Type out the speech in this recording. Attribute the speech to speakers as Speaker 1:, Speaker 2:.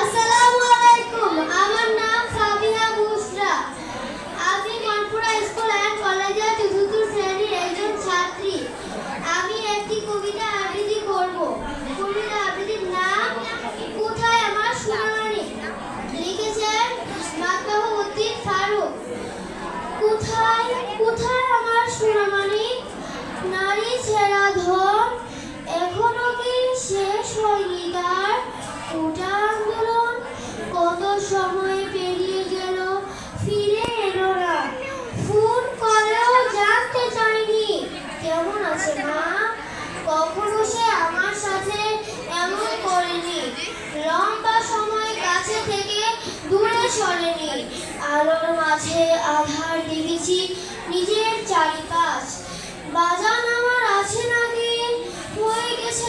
Speaker 1: আসসালামু আলাইকুম। আমার নাম সাবিহা বুশরা। আমি মানপুরা স্কুল অ্যান্ড কলেজের চতুর্থ শ্রেণীর একজন ছাত্রী। আমি একটি কবিতা আবৃত্তি করব। কবিতা আবৃত্তির নাম কোথায় আমার সোনামণি। লিখেছেন মাকবাহুদ্দিন ফারুক। কোথায় কোথায় আমার সোনামণি, নারী ছেঁড়া ধন এখনো কি শেষ হয়নি তার। কোটা আন্দোলন কত সময় পেরিয়ে গেল, ফিরে এলো না। ফোন করেও জানতে চাইনি কেমন আছে মা। কখনো সে আমার সাথে এমন করেনি, লম্বা সময় কাছে থেকে দূরে সরেনি। আলোর মাঝে আধার দেখেছি নিজের চারিপাশ। বাজান আমার আছে নাকি হয়ে গেছে